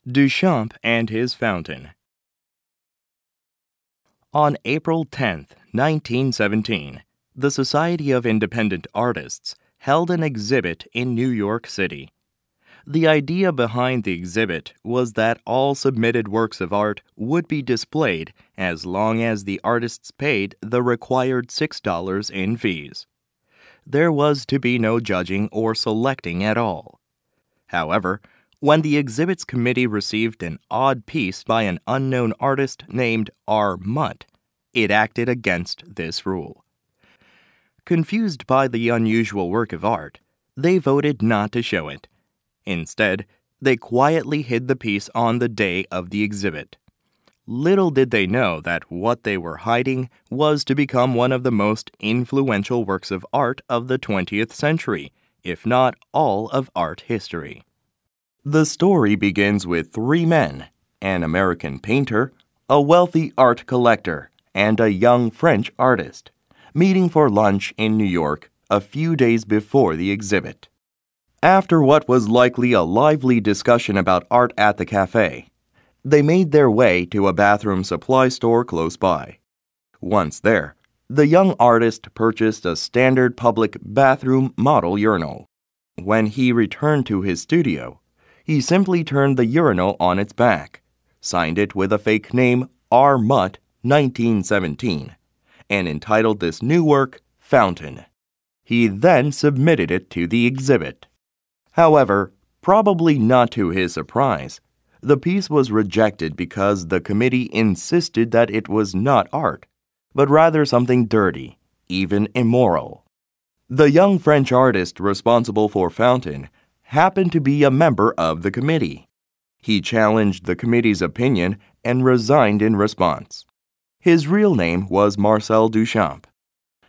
Duchamp and his fountain. On April 10, 1917, the Society of Independent Artists held an exhibit in New York City. The idea behind the exhibit was that all submitted works of art would be displayed as long as the artists paid the required $6 in fees. There was to be no judging or selecting at all. However, when the exhibits committee received an odd piece by an unknown artist named R. Mutt, it acted against this rule. Confused by the unusual work of art, they voted not to show it. Instead, they quietly hid the piece on the day of the exhibit. Little did they know that what they were hiding was to become one of the most influential works of art of the 20th century, if not all of art history. The story begins with three men, an American painter, a wealthy art collector, and a young French artist, meeting for lunch in New York a few days before the exhibit. After what was likely a lively discussion about art at the cafe, they made their way to a bathroom supply store close by. Once there, the young artist purchased a standard public bathroom model urinal. When he returned to his studio, he simply turned the urinal on its back, signed it with a fake name R. Mutt 1917, and entitled this new work Fountain. He then submitted it to the exhibit. However, probably not to his surprise, the piece was rejected because the committee insisted that it was not art, but rather something dirty, even immoral. The young French artist responsible for Fountain happened to be a member of the committee. He challenged the committee's opinion and resigned in response. His real name was Marcel Duchamp.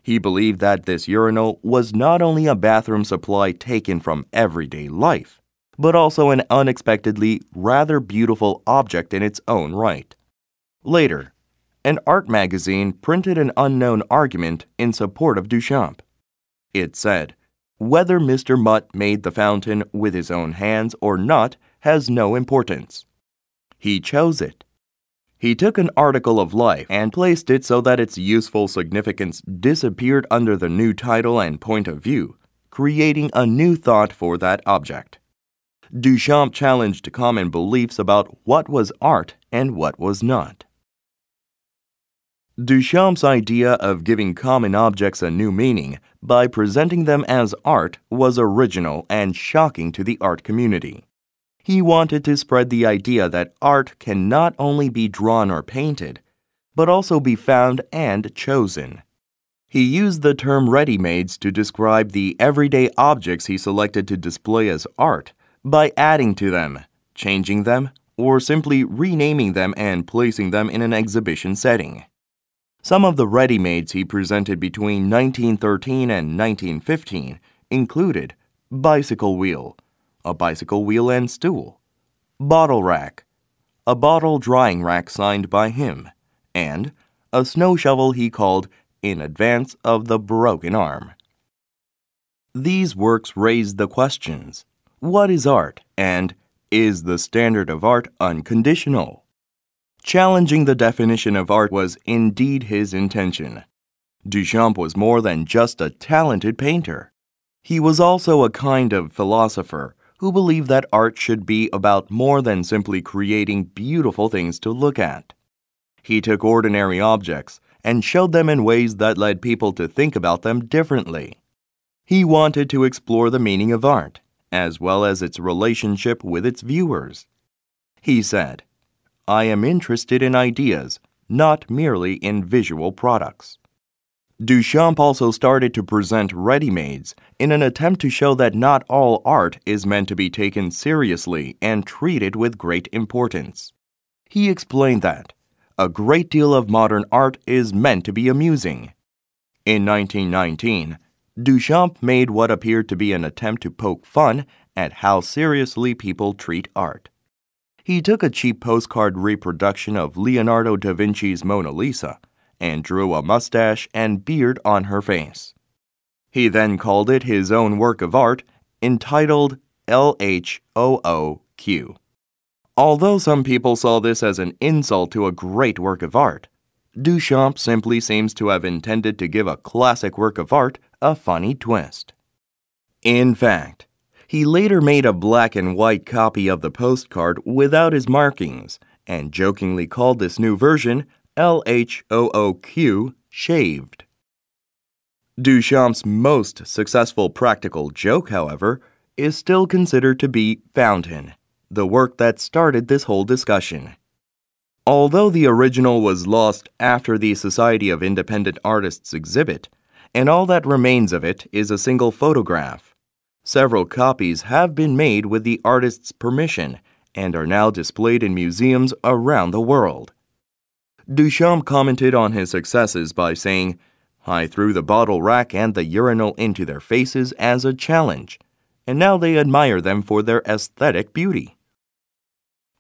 He believed that this urinal was not only a bathroom supply taken from everyday life, but also an unexpectedly rather beautiful object in its own right. Later, an art magazine printed an unknown argument in support of Duchamp. It said, "Whether Mr. Mutt made the fountain with his own hands or not has no importance. He chose it. He took an article of life and placed it so that its useful significance disappeared under the new title and point of view, creating a new thought for that object." Duchamp challenged common beliefs about what was art and what was not. Duchamp's idea of giving common objects a new meaning by presenting them as art was original and shocking to the art community. He wanted to spread the idea that art can not only be drawn or painted, but also be found and chosen. He used the term ready-mades to describe the everyday objects he selected to display as art by adding to them, changing them, or simply renaming them and placing them in an exhibition setting. Some of the ready-mades he presented between 1913 and 1915 included bicycle wheel, a bicycle wheel and stool, bottle rack, a bottle drying rack signed by him, and a snow shovel he called In Advance of the Broken Arm. These works raised the questions, what is art, and is the standard of art unconditional? Challenging the definition of art was indeed his intention. Duchamp was more than just a talented painter. He was also a kind of philosopher who believed that art should be about more than simply creating beautiful things to look at. He took ordinary objects and showed them in ways that led people to think about them differently. He wanted to explore the meaning of art, as well as its relationship with its viewers. He said, "I am interested in ideas, not merely in visual products." Duchamp also started to present ready-mades in an attempt to show that not all art is meant to be taken seriously and treated with great importance. He explained that a great deal of modern art is meant to be amusing. In 1919, Duchamp made what appeared to be an attempt to poke fun at how seriously people treat art. He took a cheap postcard reproduction of Leonardo da Vinci's Mona Lisa and drew a mustache and beard on her face. He then called it his own work of art entitled LHOOQ. Although some people saw this as an insult to a great work of art, Duchamp simply seems to have intended to give a classic work of art a funny twist. In fact, he later made a black and white copy of the postcard without his markings and jokingly called this new version LHOOQ shaved. Duchamp's most successful practical joke, however, is still considered to be Fountain, the work that started this whole discussion. Although the original was lost after the Society of Independent Artists exhibit, and all that remains of it is a single photograph, several copies have been made with the artist's permission and are now displayed in museums around the world. Duchamp commented on his successes by saying, "I threw the bottle rack and the urinal into their faces as a challenge, and now they admire them for their aesthetic beauty."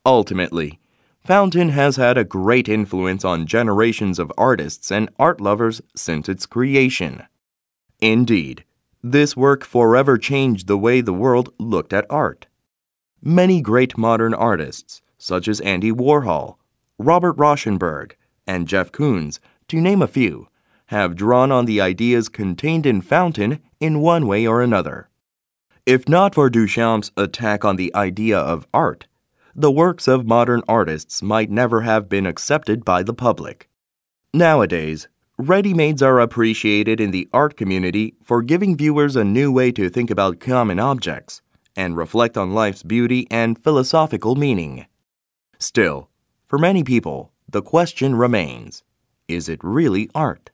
Ultimately, Fountain has had a great influence on generations of artists and art lovers since its creation. Indeed, this work forever changed the way the world looked at art. Many great modern artists, such as Andy Warhol, Robert Rauschenberg, and Jeff Koons, to name a few, have drawn on the ideas contained in Fountain in one way or another. If not for Duchamp's attack on the idea of art, the works of modern artists might never have been accepted by the public. Nowadays, ready-mades are appreciated in the art community for giving viewers a new way to think about common objects and reflect on life's beauty and philosophical meaning. Still, for many people, the question remains, is it really art?